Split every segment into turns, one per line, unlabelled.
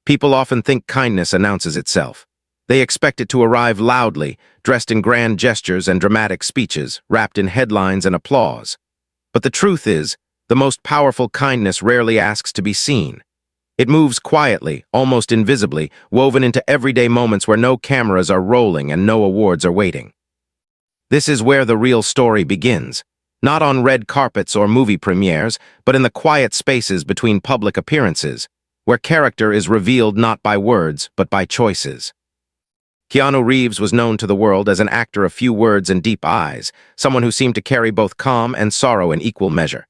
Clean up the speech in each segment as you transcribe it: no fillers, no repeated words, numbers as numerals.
People often think kindness announces itself. They expect it to arrive loudly, dressed in grand gestures and dramatic speeches, wrapped in headlines and applause. But the truth is, the most powerful kindness rarely asks to be seen. It moves quietly, almost invisibly, woven into everyday moments where no cameras are rolling and no awards are waiting. This is where the real story begins, not on red carpets or movie premieres, but in the quiet spaces between public appearances, where character is revealed not by words, but by choices. Keanu Reeves was known to the world as an actor of few words and deep eyes, someone who seemed to carry both calm and sorrow in equal measure.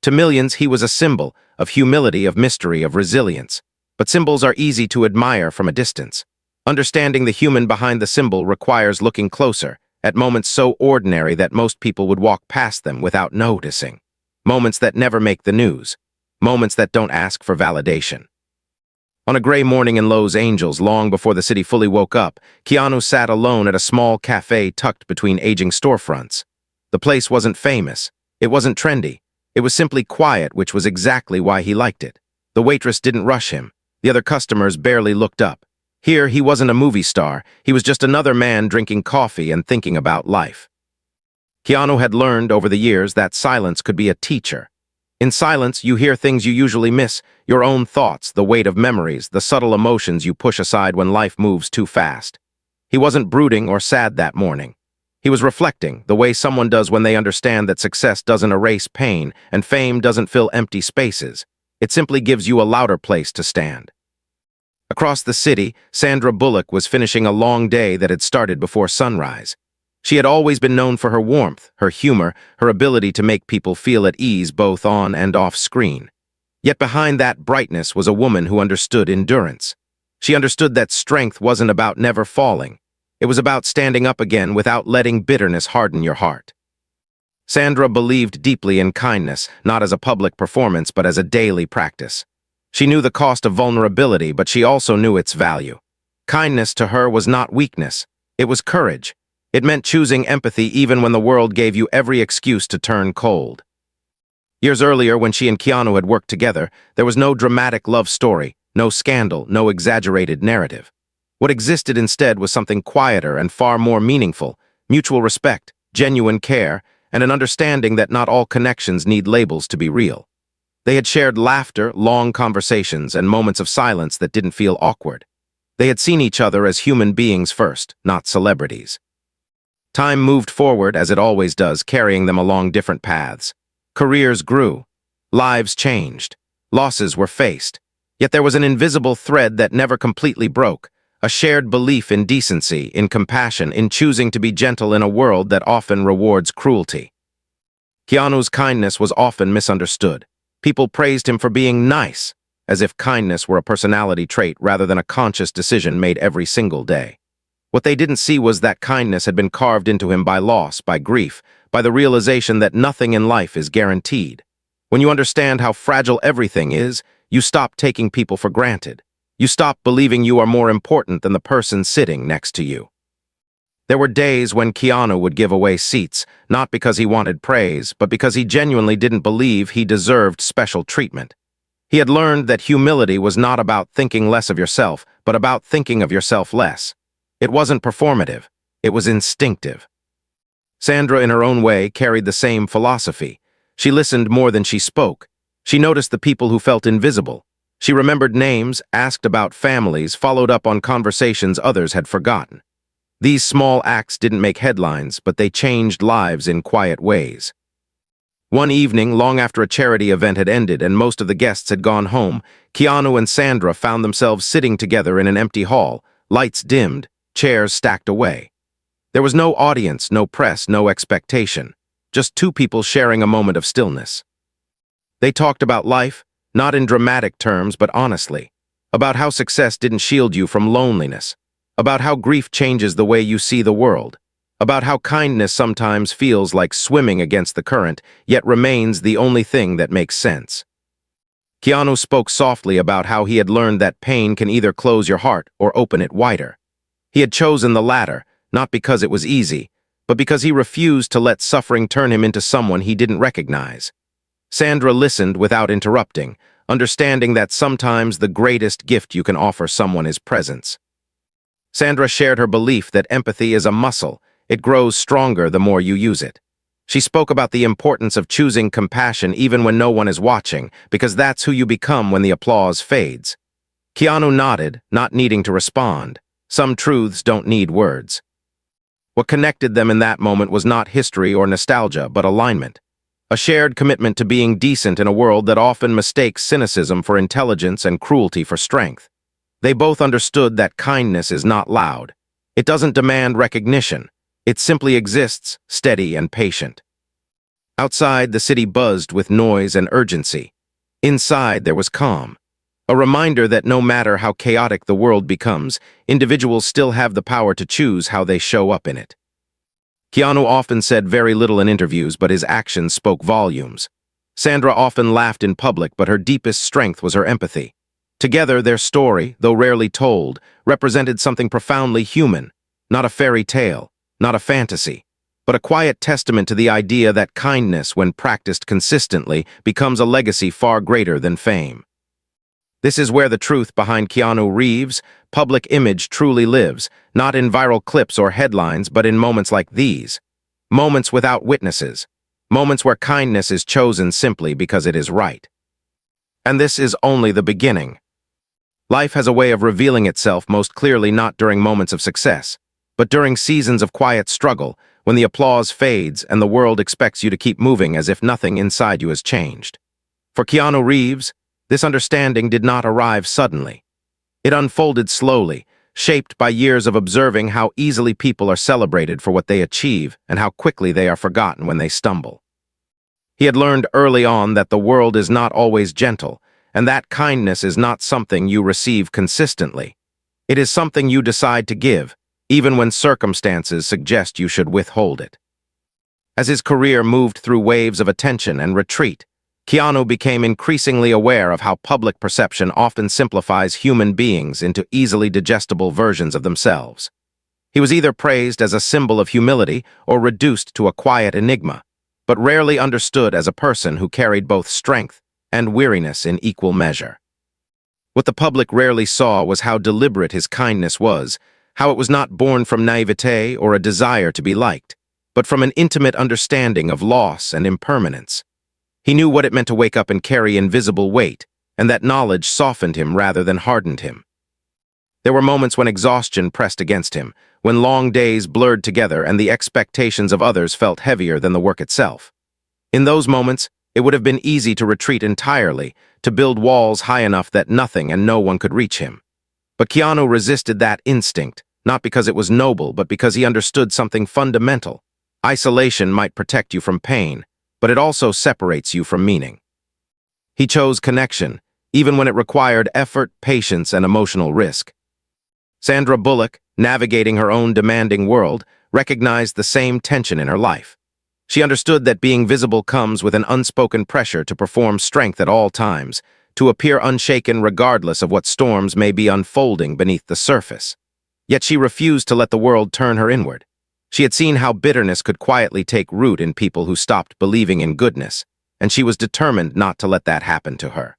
To millions, he was a symbol of humility, of mystery, of resilience. But symbols are easy to admire from a distance. Understanding the human behind the symbol requires looking closer, at moments so ordinary that most people would walk past them without noticing. Moments that never make the news. Moments that don't ask for validation. On a gray morning in Los Angeles, long before the city fully woke up, Keanu sat alone at a small cafe tucked between aging storefronts. The place wasn't famous. It wasn't trendy. It was simply quiet, which was exactly why he liked it. The waitress didn't rush him. The other customers barely looked up. Here, he wasn't a movie star. He was just another man drinking coffee and thinking about life. Keanu had learned over the years that silence could be a teacher. In silence, you hear things you usually miss, your own thoughts, the weight of memories, the subtle emotions you push aside when life moves too fast. He wasn't brooding or sad that morning. He was reflecting, the way someone does when they understand that success doesn't erase pain and fame doesn't fill empty spaces. It simply gives you a louder place to stand. Across the city, Sandra Bullock was finishing a long day that had started before sunrise. She had always been known for her warmth, her humor, her ability to make people feel at ease both on and off screen. Yet behind that brightness was a woman who understood endurance. She understood that strength wasn't about never falling. It was about standing up again without letting bitterness harden your heart. Sandra believed deeply in kindness, not as a public performance but as a daily practice. She knew the cost of vulnerability, but she also knew its value. Kindness to her was not weakness. It was courage. It meant choosing empathy even when the world gave you every excuse to turn cold. Years earlier, when she and Keanu had worked together, there was no dramatic love story, no scandal, no exaggerated narrative. What existed instead was something quieter and far more meaningful: mutual respect, genuine care, and an understanding that not all connections need labels to be real. They had shared laughter, long conversations, and moments of silence that didn't feel awkward. They had seen each other as human beings first, not celebrities. Time moved forward, as it always does, carrying them along different paths. Careers grew. Lives changed. Losses were faced. Yet there was an invisible thread that never completely broke, a shared belief in decency, in compassion, in choosing to be gentle in a world that often rewards cruelty. Keanu's kindness was often misunderstood. People praised him for being nice, as if kindness were a personality trait rather than a conscious decision made every single day. What they didn't see was that kindness had been carved into him by loss, by grief, by the realization that nothing in life is guaranteed. When you understand how fragile everything is, you stop taking people for granted. You stop believing you are more important than the person sitting next to you. There were days when Keanu would give away seats, not because he wanted praise, but because he genuinely didn't believe he deserved special treatment. He had learned that humility was not about thinking less of yourself, but about thinking of yourself less. It wasn't performative. It was instinctive. Sandra, in her own way, carried the same philosophy. She listened more than she spoke. She noticed the people who felt invisible. She remembered names, asked about families, followed up on conversations others had forgotten. These small acts didn't make headlines, but they changed lives in quiet ways. One evening, long after a charity event had ended and most of the guests had gone home, Keanu and Sandra found themselves sitting together in an empty hall, lights dimmed, chairs stacked away. There was no audience, no press, no expectation, just two people sharing a moment of stillness. They talked about life, not in dramatic terms, but honestly, about how success didn't shield you from loneliness, about how grief changes the way you see the world, about how kindness sometimes feels like swimming against the current, yet remains the only thing that makes sense. Keanu spoke softly about how he had learned that pain can either close your heart or open it wider. He had chosen the latter, not because it was easy, but because he refused to let suffering turn him into someone he didn't recognize. Sandra listened without interrupting, understanding that sometimes the greatest gift you can offer someone is presence. Sandra shared her belief that empathy is a muscle. It grows stronger the more you use it. She spoke about the importance of choosing compassion even when no one is watching, because that's who you become when the applause fades. Keanu nodded, not needing to respond. Some truths don't need words. What connected them in that moment was not history or nostalgia, but alignment. A shared commitment to being decent in a world that often mistakes cynicism for intelligence and cruelty for strength. They both understood that kindness is not loud. It doesn't demand recognition. It simply exists, steady and patient. Outside, the city buzzed with noise and urgency. Inside, there was calm. A reminder that no matter how chaotic the world becomes, individuals still have the power to choose how they show up in it. Keanu often said very little in interviews, but his actions spoke volumes. Sandra often laughed in public, but her deepest strength was her empathy. Together, their story, though rarely told, represented something profoundly human, not a fairy tale, not a fantasy, but a quiet testament to the idea that kindness, when practiced consistently, becomes a legacy far greater than fame. This is where the truth behind Keanu Reeves' public image truly lives, not in viral clips or headlines, but in moments like these. Moments without witnesses. Moments where kindness is chosen simply because it is right. And this is only the beginning. Life has a way of revealing itself most clearly not during moments of success, but during seasons of quiet struggle, when the applause fades and the world expects you to keep moving as if nothing inside you has changed. For Keanu Reeves, this understanding did not arrive suddenly. It unfolded slowly, shaped by years of observing how easily people are celebrated for what they achieve and how quickly they are forgotten when they stumble. He had learned early on that the world is not always gentle, and that kindness is not something you receive consistently. It is something you decide to give, even when circumstances suggest you should withhold it. As his career moved through waves of attention and retreat, Keanu became increasingly aware of how public perception often simplifies human beings into easily digestible versions of themselves. He was either praised as a symbol of humility or reduced to a quiet enigma, but rarely understood as a person who carried both strength and weariness in equal measure. What the public rarely saw was how deliberate his kindness was, how it was not born from naivete or a desire to be liked, but from an intimate understanding of loss and impermanence. He knew what it meant to wake up and carry invisible weight, and that knowledge softened him rather than hardened him. There were moments when exhaustion pressed against him, when long days blurred together and the expectations of others felt heavier than the work itself. In those moments, it would have been easy to retreat entirely, to build walls high enough that nothing and no one could reach him. But Keanu resisted that instinct, not because it was noble, but because he understood something fundamental. Isolation might protect you from pain, but it also separates you from meaning. He chose connection, even when it required effort, patience, and emotional risk. Sandra Bullock, navigating her own demanding world, recognized the same tension in her life. She understood that being visible comes with an unspoken pressure to perform strength at all times, to appear unshaken regardless of what storms may be unfolding beneath the surface. Yet she refused to let the world turn her inward. She had seen how bitterness could quietly take root in people who stopped believing in goodness, and she was determined not to let that happen to her.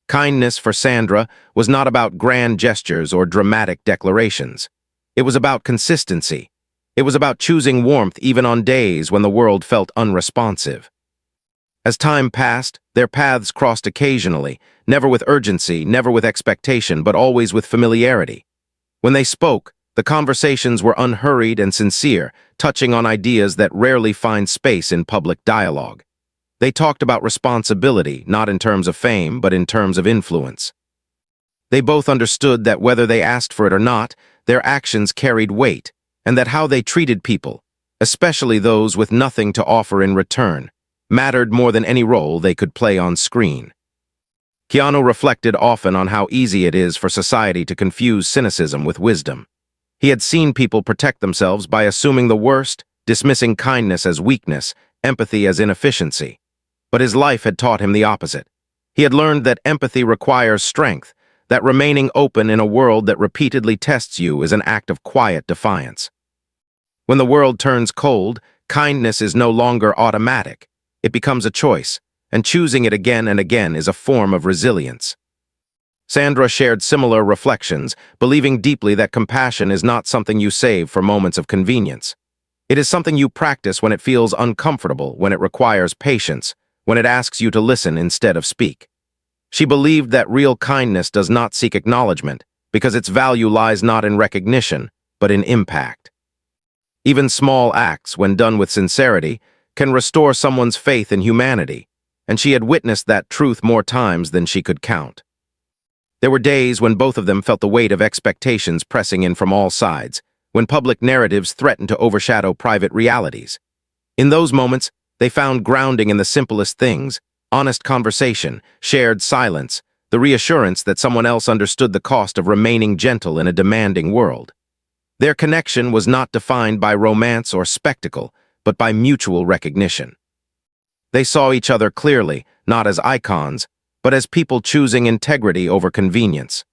Kindness for Sandra was not about grand gestures or dramatic declarations. It was about consistency. It was about choosing warmth even on days when the world felt unresponsive. As time passed, their paths crossed occasionally, never with urgency, never with expectation, but always with familiarity. When they spoke, the conversations were unhurried and sincere, touching on ideas that rarely find space in public dialogue. They talked about responsibility, not in terms of fame, but in terms of influence. They both understood that whether they asked for it or not, their actions carried weight, and that how they treated people, especially those with nothing to offer in return, mattered more than any role they could play on screen. Keanu reflected often on how easy it is for society to confuse cynicism with wisdom. He had seen people protect themselves by assuming the worst, dismissing kindness as weakness, empathy as inefficiency. But his life had taught him the opposite. He had learned that empathy requires strength, that remaining open in a world that repeatedly tests you is an act of quiet defiance. When the world turns cold, kindness is no longer automatic. It becomes a choice, and choosing it again and again is a form of resilience. Sandra shared similar reflections, believing deeply that compassion is not something you save for moments of convenience. It is something you practice when it feels uncomfortable, when it requires patience, when it asks you to listen instead of speak. She believed that real kindness does not seek acknowledgement, because its value lies not in recognition, but in impact. Even small acts, when done with sincerity, can restore someone's faith in humanity, and she had witnessed that truth more times than she could count. There were days when both of them felt the weight of expectations pressing in from all sides, when public narratives threatened to overshadow private realities. In those moments, they found grounding in the simplest things: honest conversation, shared silence, the reassurance that someone else understood the cost of remaining gentle in a demanding world. Their connection was not defined by romance or spectacle, but by mutual recognition. They saw each other clearly, not as icons, but as people choosing integrity over convenience.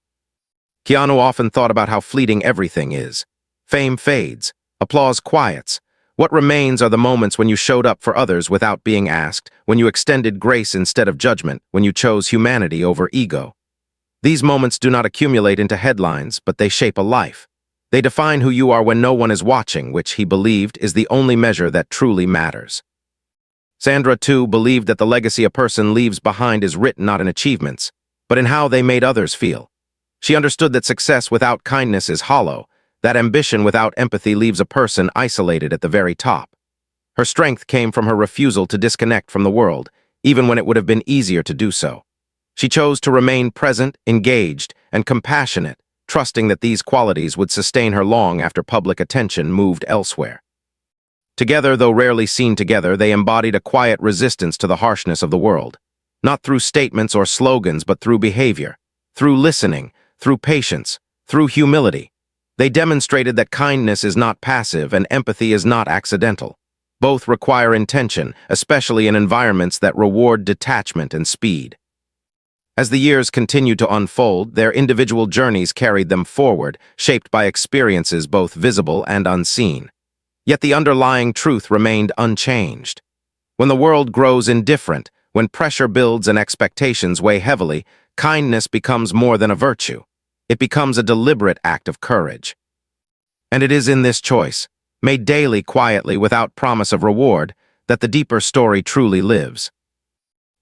Keanu often thought about how fleeting everything is. Fame fades, applause quiets. What remains are the moments when you showed up for others without being asked, when you extended grace instead of judgment, when you chose humanity over ego. These moments do not accumulate into headlines, but they shape a life. They define who you are when no one is watching, which he believed is the only measure that truly matters. Sandra, too, believed that the legacy a person leaves behind is written not in achievements, but in how they made others feel. She understood that success without kindness is hollow, that ambition without empathy leaves a person isolated at the very top. Her strength came from her refusal to disconnect from the world, even when it would have been easier to do so. She chose to remain present, engaged, and compassionate, trusting that these qualities would sustain her long after public attention moved elsewhere. Together, though rarely seen together, they embodied a quiet resistance to the harshness of the world. Not through statements or slogans, but through behavior, through listening, through patience, through humility. They demonstrated that kindness is not passive and empathy is not accidental. Both require intention, especially in environments that reward detachment and speed. As the years continued to unfold, their individual journeys carried them forward, shaped by experiences both visible and unseen. Yet the underlying truth remained unchanged. When the world grows indifferent, when pressure builds and expectations weigh heavily, kindness becomes more than a virtue. It becomes a deliberate act of courage. And it is in this choice, made daily quietly without promise of reward, that the deeper story truly lives.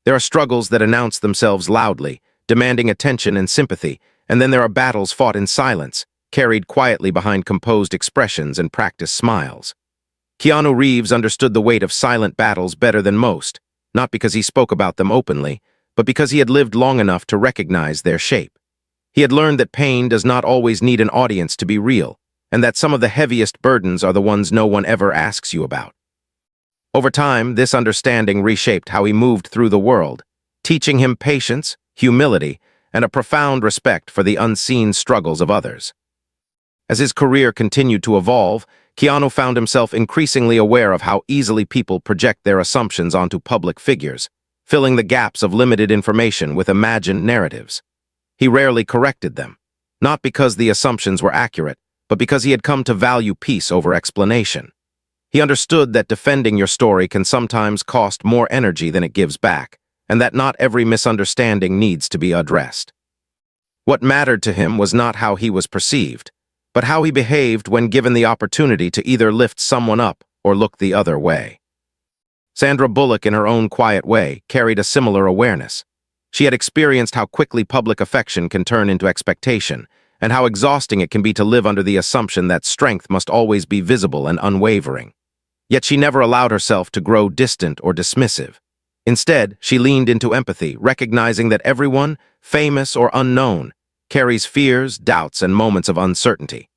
There are struggles that announce themselves loudly, demanding attention and sympathy, and then there are battles fought in silence, carried quietly behind composed expressions and practiced smiles. Keanu Reeves understood the weight of silent battles better than most, not because he spoke about them openly, but because he had lived long enough to recognize their shape. He had learned that pain does not always need an audience to be real, and that some of the heaviest burdens are the ones no one ever asks you about. Over time, this understanding reshaped how he moved through the world, teaching him patience, humility, and a profound respect for the unseen struggles of others. As his career continued to evolve, Keanu found himself increasingly aware of how easily people project their assumptions onto public figures, filling the gaps of limited information with imagined narratives. He rarely corrected them, not because the assumptions were accurate, but because he had come to value peace over explanation. He understood that defending your story can sometimes cost more energy than it gives back, and that not every misunderstanding needs to be addressed. What mattered to him was not how he was perceived, but how he behaved when given the opportunity to either lift someone up or look the other way. Sandra Bullock, in her own quiet way, carried a similar awareness. She had experienced how quickly public affection can turn into expectation, and how exhausting it can be to live under the assumption that strength must always be visible and unwavering. Yet she never allowed herself to grow distant or dismissive. Instead, she leaned into empathy, recognizing that everyone, famous or unknown, carries fears, doubts, and moments of uncertainty.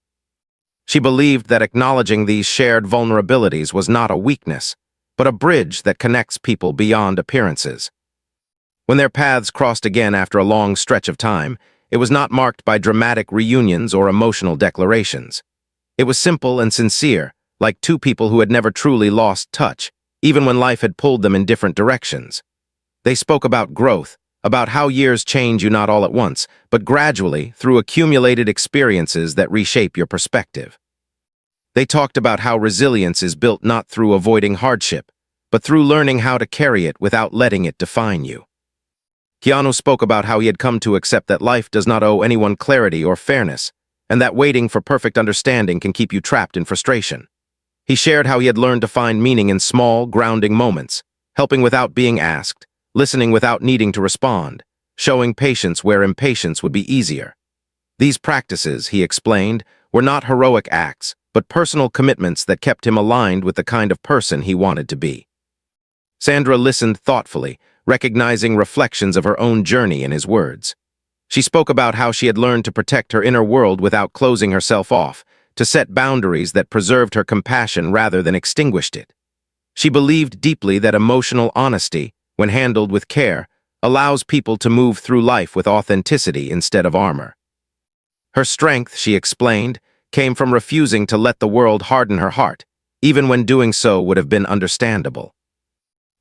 She believed that acknowledging these shared vulnerabilities was not a weakness, but a bridge that connects people beyond appearances. When their paths crossed again after a long stretch of time, it was not marked by dramatic reunions or emotional declarations. It was simple and sincere, like two people who had never truly lost touch, even when life had pulled them in different directions. They spoke about growth, about how years change you not all at once, but gradually through accumulated experiences that reshape your perspective. They talked about how resilience is built not through avoiding hardship, but through learning how to carry it without letting it define you. Keanu spoke about how he had come to accept that life does not owe anyone clarity or fairness, and that waiting for perfect understanding can keep you trapped in frustration. He shared how he had learned to find meaning in small, grounding moments, helping without being asked, listening without needing to respond, showing patience where impatience would be easier. These practices, he explained, were not heroic acts, but personal commitments that kept him aligned with the kind of person he wanted to be. Sandra listened thoughtfully, recognizing reflections of her own journey in his words. She spoke about how she had learned to protect her inner world without closing herself off, to set boundaries that preserved her compassion rather than extinguished it. She believed deeply that emotional honesty, when handled with care, allows people to move through life with authenticity instead of armor. Her strength, she explained, came from refusing to let the world harden her heart, even when doing so would have been understandable.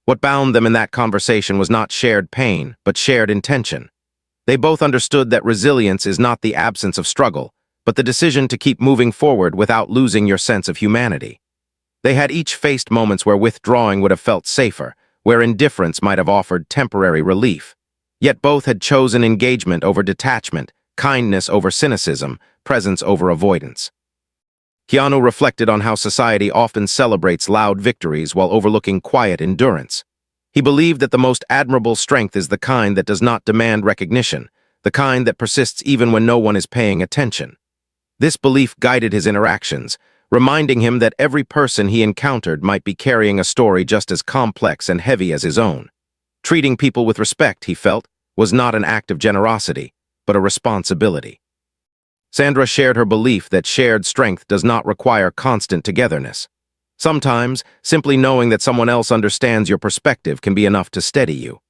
What bound them in that conversation was not shared pain, but shared intention. They both understood that resilience is not the absence of struggle, but the decision to keep moving forward without losing your sense of humanity. They had each faced moments where withdrawing would have felt safer, where indifference might have offered temporary relief. Yet both had chosen engagement over detachment, kindness over cynicism, presence over avoidance. Keanu reflected on how society often celebrates loud victories while overlooking quiet endurance. He believed that the most admirable strength is the kind that does not demand recognition, the kind that persists even when no one is paying attention. This belief guided his interactions, reminding him that every person he encountered might be carrying a story just as complex and heavy as his own. Treating people with respect, he felt, was not an act of generosity, but a responsibility. Sandra shared her belief that shared strength does not require constant togetherness. Sometimes, simply knowing that someone else understands your perspective can be enough to steady you.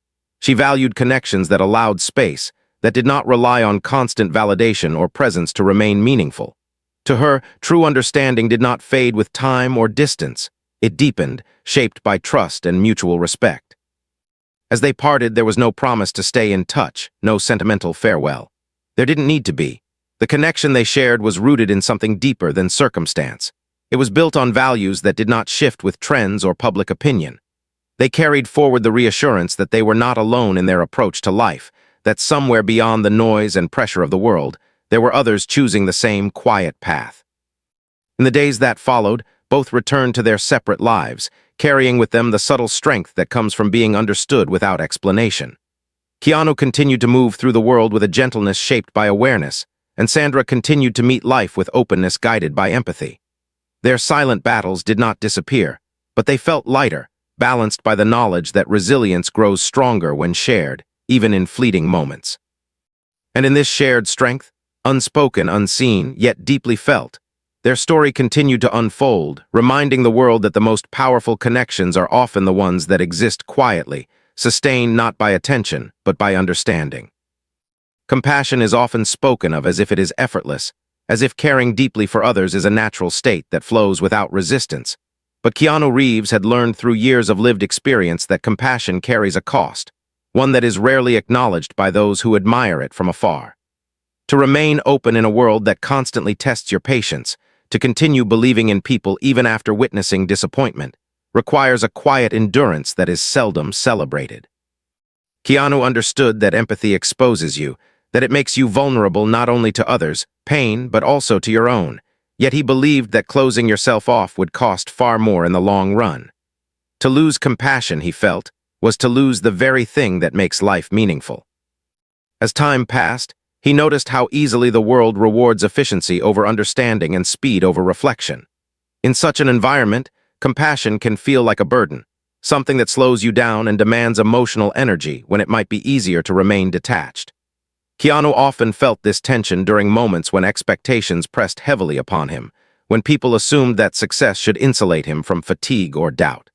She valued connections that allowed space, that did not rely on constant validation or presence to remain meaningful. To her, true understanding did not fade with time or distance. It deepened, shaped by trust and mutual respect. As they parted, there was no promise to stay in touch, no sentimental farewell. There didn't need to be. The connection they shared was rooted in something deeper than circumstance. It was built on values that did not shift with trends or public opinion. They carried forward the reassurance that they were not alone in their approach to life, that somewhere beyond the noise and pressure of the world, there were others choosing the same quiet path. In the days that followed, both returned to their separate lives, carrying with them the subtle strength that comes from being understood without explanation. Keanu continued to move through the world with a gentleness shaped by awareness, and Sandra continued to meet life with openness guided by empathy. Their silent battles did not disappear, but they felt lighter, balanced by the knowledge that resilience grows stronger when shared, even in fleeting moments. And in this shared strength, unspoken, unseen, yet deeply felt, their story continued to unfold, reminding the world that the most powerful connections are often the ones that exist quietly, sustained not by attention, but by understanding. Compassion is often spoken of as if it is effortless, as if caring deeply for others is a natural state that flows without resistance. But Keanu Reeves had learned through years of lived experience that compassion carries a cost, one that is rarely acknowledged by those who admire it from afar. To remain open in a world that constantly tests your patience, to continue believing in people even after witnessing disappointment, requires a quiet endurance that is seldom celebrated. Keanu understood that empathy exposes you, that it makes you vulnerable not only to others' pain, but also to your own. Yet he believed that closing yourself off would cost far more in the long run. To lose compassion, he felt, was to lose the very thing that makes life meaningful. As time passed, he noticed how easily the world rewards efficiency over understanding and speed over reflection. In such an environment, compassion can feel like a burden, something that slows you down and demands emotional energy when it might be easier to remain detached. Keanu often felt this tension during moments when expectations pressed heavily upon him, when people assumed that success should insulate him from fatigue or doubt.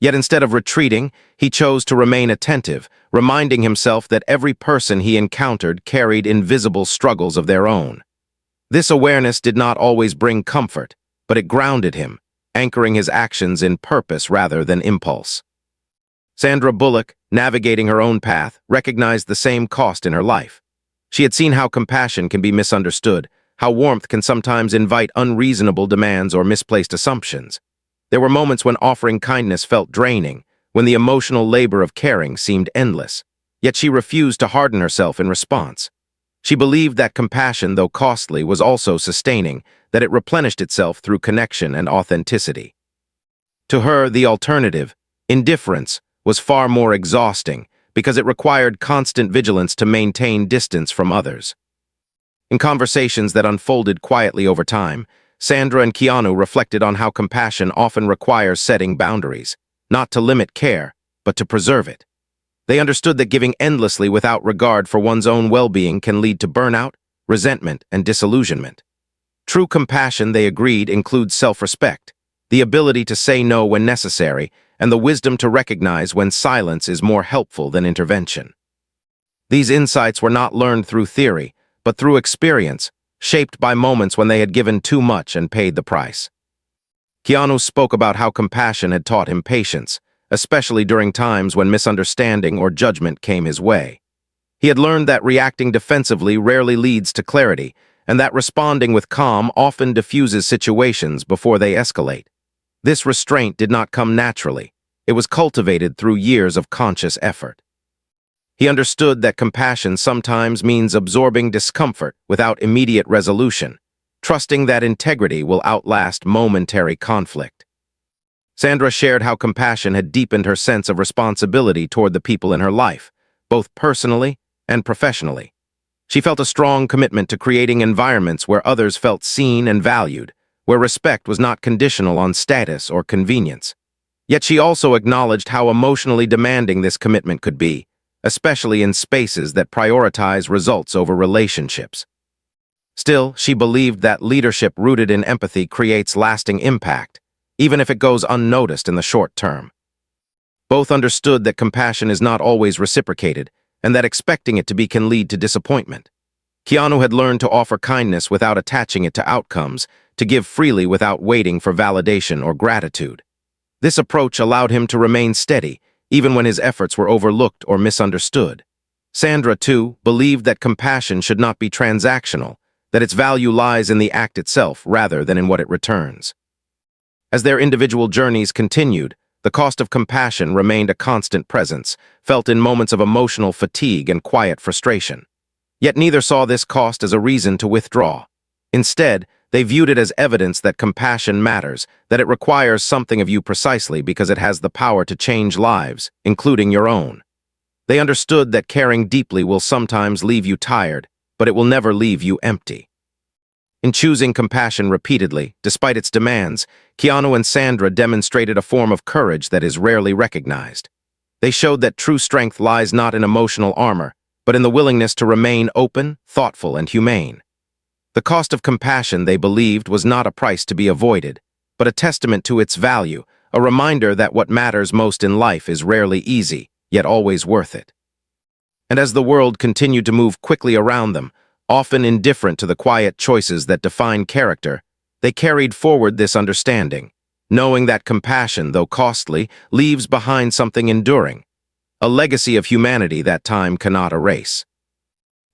Yet instead of retreating, he chose to remain attentive, reminding himself that every person he encountered carried invisible struggles of their own. This awareness did not always bring comfort, but it grounded him, anchoring his actions in purpose rather than impulse. Sandra Bullock, navigating her own path, recognized the same cost in her life. She had seen how compassion can be misunderstood, how warmth can sometimes invite unreasonable demands or misplaced assumptions. There were moments when offering kindness felt draining, when the emotional labor of caring seemed endless. Yet she refused to harden herself in response. She believed that compassion, though costly, was also sustaining, that it replenished itself through connection and authenticity. To her, the alternative, indifference, was far more exhausting because it required constant vigilance to maintain distance from others. In conversations that unfolded quietly over time, Sandra and Keanu reflected on how compassion often requires setting boundaries, not to limit care, but to preserve it. They understood that giving endlessly without regard for one's own well-being can lead to burnout, resentment, and disillusionment. True compassion, they agreed, includes self-respect, the ability to say no when necessary, and the wisdom to recognize when silence is more helpful than intervention. These insights were not learned through theory, but through experience, shaped by moments when they had given too much and paid the price. Keanu spoke about how compassion had taught him patience, especially during times when misunderstanding or judgment came his way. He had learned that reacting defensively rarely leads to clarity, and that responding with calm often diffuses situations before they escalate. This restraint did not come naturally. It was cultivated through years of conscious effort. He understood that compassion sometimes means absorbing discomfort without immediate resolution, trusting that integrity will outlast momentary conflict. Sandra shared how compassion had deepened her sense of responsibility toward the people in her life, both personally and professionally. She felt a strong commitment to creating environments where others felt seen and valued, where respect was not conditional on status or convenience. Yet she also acknowledged how emotionally demanding this commitment could be, especially in spaces that prioritize results over relationships. Still, she believed that leadership rooted in empathy creates lasting impact, even if it goes unnoticed in the short term. Both understood that compassion is not always reciprocated, and that expecting it to be can lead to disappointment. Keanu had learned to offer kindness without attaching it to outcomes, to give freely without waiting for validation or gratitude. This approach allowed him to remain steady, even when his efforts were overlooked or misunderstood. Sandra, too, believed that compassion should not be transactional, that its value lies in the act itself rather than in what it returns. As their individual journeys continued, the cost of compassion remained a constant presence, felt in moments of emotional fatigue and quiet frustration. Yet neither saw this cost as a reason to withdraw. Instead, they viewed it as evidence that compassion matters, that it requires something of you precisely because it has the power to change lives, including your own. They understood that caring deeply will sometimes leave you tired, but it will never leave you empty. In choosing compassion repeatedly, despite its demands, Keanu and Sandra demonstrated a form of courage that is rarely recognized. They showed that true strength lies not in emotional armor, but in the willingness to remain open, thoughtful, and humane. The cost of compassion, they believed, was not a price to be avoided, but a testament to its value, a reminder that what matters most in life is rarely easy, yet always worth it. And as the world continued to move quickly around them, often indifferent to the quiet choices that define character, they carried forward this understanding, knowing that compassion, though costly, leaves behind something enduring, a legacy of humanity that time cannot erase.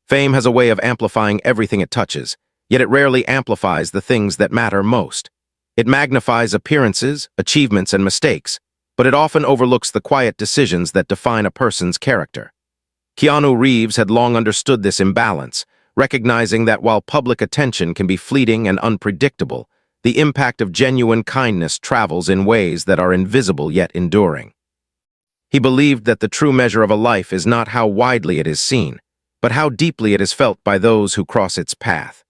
Fame has a way of amplifying everything it touches, yet it rarely amplifies the things that matter most. It magnifies appearances, achievements, and mistakes, but it often overlooks the quiet decisions that define a person's character. Keanu Reeves had long understood this imbalance, recognizing that while public attention can be fleeting and unpredictable, the impact of genuine kindness travels in ways that are invisible yet enduring. He believed that the true measure of a life is not how widely it is seen, but how deeply it is felt by those who cross its path.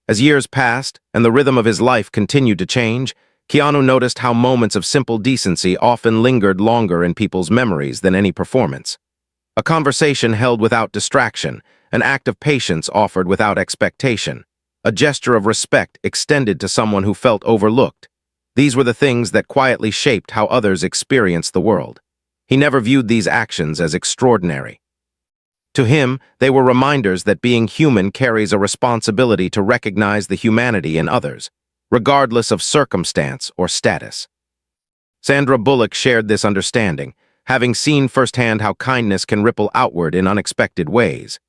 As years passed and the rhythm of his life continued to change, Keanu noticed how moments of simple decency often lingered longer in people's memories than any performance. A conversation held without distraction, an act of patience offered without expectation, a gesture of respect extended to someone who felt overlooked. These were the things that quietly shaped how others experienced the world. He never viewed these actions as extraordinary. To him, they were reminders that being human carries a responsibility to recognize the humanity in others, regardless of circumstance or status. Sandra Bullock shared this understanding, having seen firsthand how kindness can ripple outward in unexpected ways.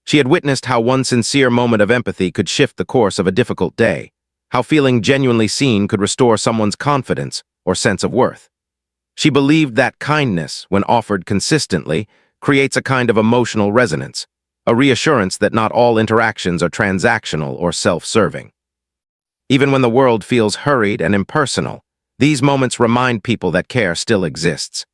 She had witnessed how one sincere moment of empathy could shift the course of a difficult day, how feeling genuinely seen could restore someone's confidence or sense of worth. She believed that kindness, when offered consistently, creates a kind of emotional resonance, a reassurance that not all interactions are transactional or self-serving. Even when the world feels hurried and impersonal, these moments remind people that care still exists.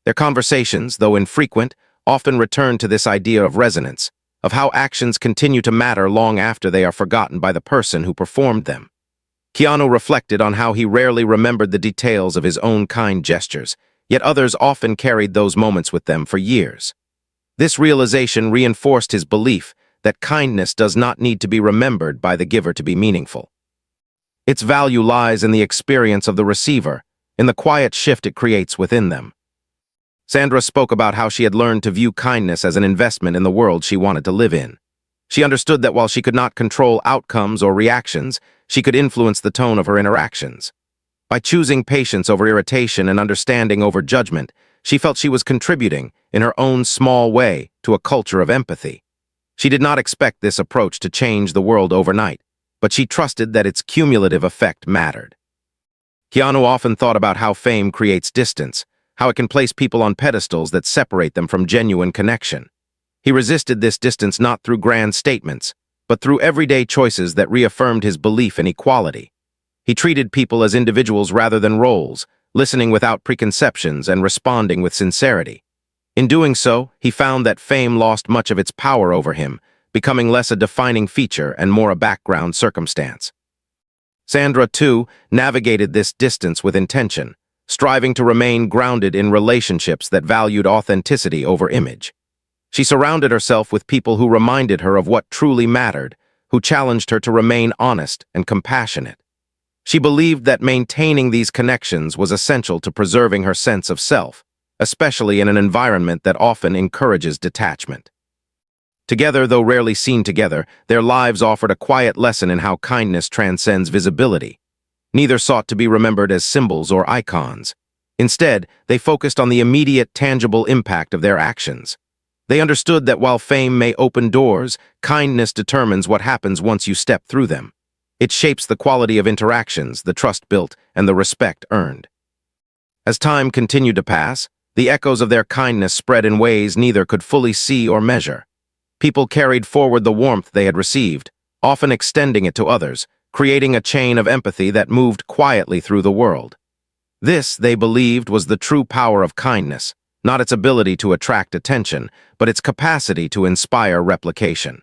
Their conversations, though infrequent, often return to this idea of resonance, of how actions continue to matter long after they are forgotten by the person who performed them. Keanu reflected on how he rarely remembered the details of his own kind gestures, yet others often carried those moments with them for years. This realization reinforced his belief that kindness does not need to be remembered by the giver to be meaningful. Its value lies in the experience of the receiver, in the quiet shift it creates within them. Sandra spoke about how she had learned to view kindness as an investment in the world she wanted to live in. She understood that while she could not control outcomes or reactions, she could influence the tone of her interactions. By choosing patience over irritation and understanding over judgment, she felt she was contributing, in her own small way, to a culture of empathy. She did not expect this approach to change the world overnight, but she trusted that its cumulative effect mattered. Keanu often thought about how fame creates distance, how it can place people on pedestals that separate them from genuine connection. He resisted this distance not through grand statements, but through everyday choices that reaffirmed his belief in equality. He treated people as individuals rather than roles, listening without preconceptions and responding with sincerity. In doing so, he found that fame lost much of its power over him, becoming less a defining feature and more a background circumstance. Sandra, too, navigated this distance with intention, striving to remain grounded in relationships that valued authenticity over image. She surrounded herself with people who reminded her of what truly mattered, who challenged her to remain honest and compassionate. She believed that maintaining these connections was essential to preserving her sense of self, especially in an environment that often encourages detachment. Together, though rarely seen together, their lives offered a quiet lesson in how kindness transcends visibility. Neither sought to be remembered as symbols or icons. Instead, they focused on the immediate, tangible impact of their actions. They understood that while fame may open doors, kindness determines what happens once you step through them. It shapes the quality of interactions, the trust built, and the respect earned. As time continued to pass, the echoes of their kindness spread in ways neither could fully see or measure. People carried forward the warmth they had received, often extending it to others, creating a chain of empathy that moved quietly through the world. This, they believed, was the true power of kindness, not its ability to attract attention, but its capacity to inspire replication.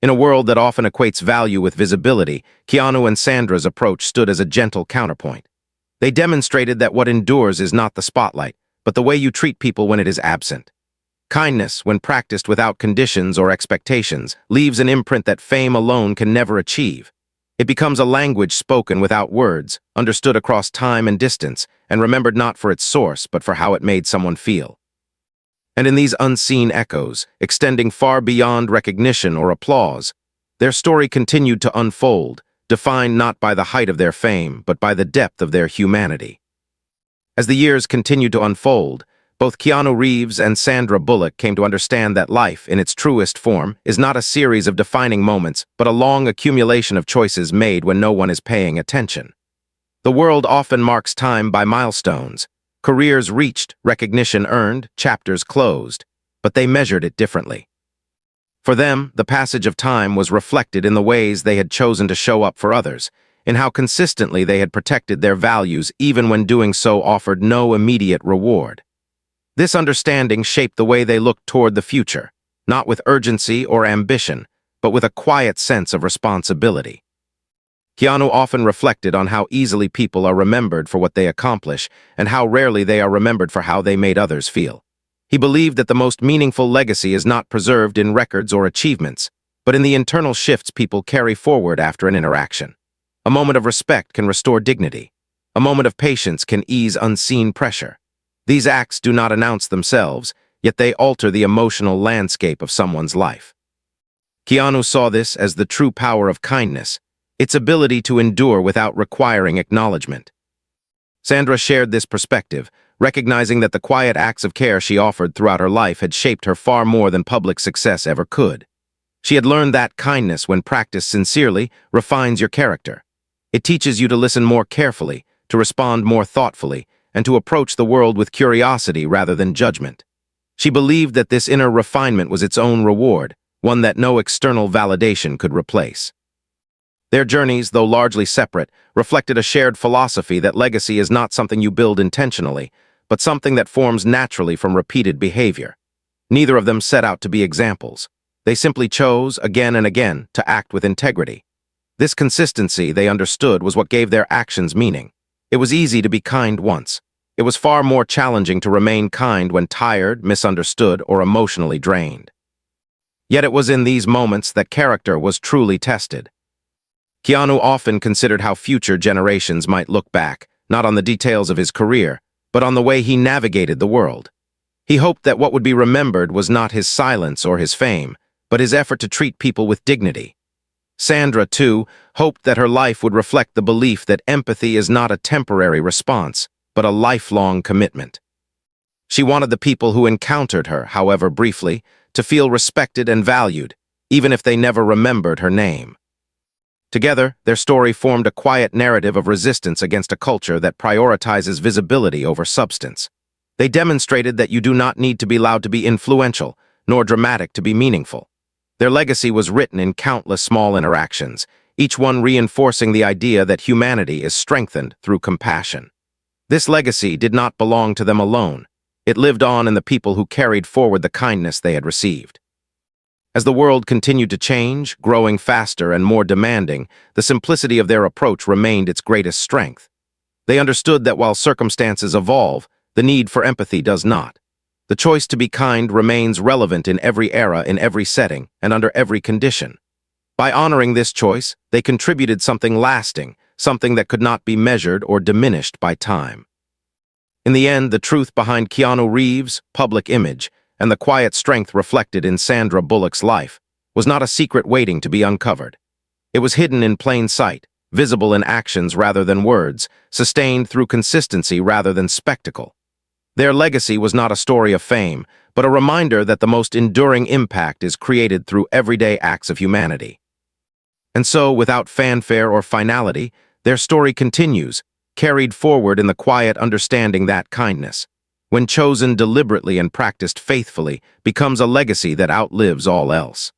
In a world that often equates value with visibility, Keanu and Sandra's approach stood as a gentle counterpoint. They demonstrated that what endures is not the spotlight, but the way you treat people when it is absent. Kindness, when practiced without conditions or expectations, leaves an imprint that fame alone can never achieve. It becomes a language spoken without words, understood across time and distance, and remembered not for its source, but for how it made someone feel. And in these unseen echoes, extending far beyond recognition or applause, their story continued to unfold, defined not by the height of their fame, but by the depth of their humanity. As the years continued to unfold, both Keanu Reeves and Sandra Bullock came to understand that life, in its truest form, is not a series of defining moments, but a long accumulation of choices made when no one is paying attention. The world often marks time by milestones. Careers reached, recognition earned, chapters closed, but they measured it differently. For them, the passage of time was reflected in the ways they had chosen to show up for others, in how consistently they had protected their values even when doing so offered no immediate reward. This understanding shaped the way they looked toward the future, not with urgency or ambition, but with a quiet sense of responsibility. Keanu often reflected on how easily people are remembered for what they accomplish and how rarely they are remembered for how they made others feel. He believed that the most meaningful legacy is not preserved in records or achievements, but in the internal shifts people carry forward after an interaction. A moment of respect can restore dignity. A moment of patience can ease unseen pressure. These acts do not announce themselves, yet they alter the emotional landscape of someone's life. Keanu saw this as the true power of kindness, its ability to endure without requiring acknowledgement. Sandra shared this perspective, recognizing that the quiet acts of care she offered throughout her life had shaped her far more than public success ever could. She had learned that kindness, when practiced sincerely, refines your character. It teaches you to listen more carefully, to respond more thoughtfully, and to approach the world with curiosity rather than judgment. She believed that this inner refinement was its own reward, one that no external validation could replace. Their journeys, though largely separate, reflected a shared philosophy that legacy is not something you build intentionally, but something that forms naturally from repeated behavior. Neither of them set out to be examples. They simply chose, again and again, to act with integrity. This consistency, they understood, was what gave their actions meaning. It was easy to be kind once. It was far more challenging to remain kind when tired, misunderstood, or emotionally drained. Yet it was in these moments that character was truly tested. Keanu often considered how future generations might look back, not on the details of his career, but on the way he navigated the world. He hoped that what would be remembered was not his silence or his fame, but his effort to treat people with dignity. Sandra, too, hoped that her life would reflect the belief that empathy is not a temporary response, but a lifelong commitment. She wanted the people who encountered her, however briefly, to feel respected and valued, even if they never remembered her name. Together, their story formed a quiet narrative of resistance against a culture that prioritizes visibility over substance. They demonstrated that you do not need to be loud to be influential, nor dramatic to be meaningful. Their legacy was written in countless small interactions, each one reinforcing the idea that humanity is strengthened through compassion. This legacy did not belong to them alone. It lived on in the people who carried forward the kindness they had received. As the world continued to change, growing faster and more demanding, the simplicity of their approach remained its greatest strength. They understood that while circumstances evolve, the need for empathy does not. The choice to be kind remains relevant in every era, in every setting, and under every condition. By honoring this choice, they contributed something lasting, something that could not be measured or diminished by time. In the end, the truth behind Keanu Reeves' public image and the quiet strength reflected in Sandra Bullock's life was not a secret waiting to be uncovered. It was hidden in plain sight, visible in actions rather than words, sustained through consistency rather than spectacle. Their legacy was not a story of fame, but a reminder that the most enduring impact is created through everyday acts of humanity. And so, without fanfare or finality, their story continues, carried forward in the quiet understanding that kindness, when chosen deliberately and practiced faithfully, becomes a legacy that outlives all else.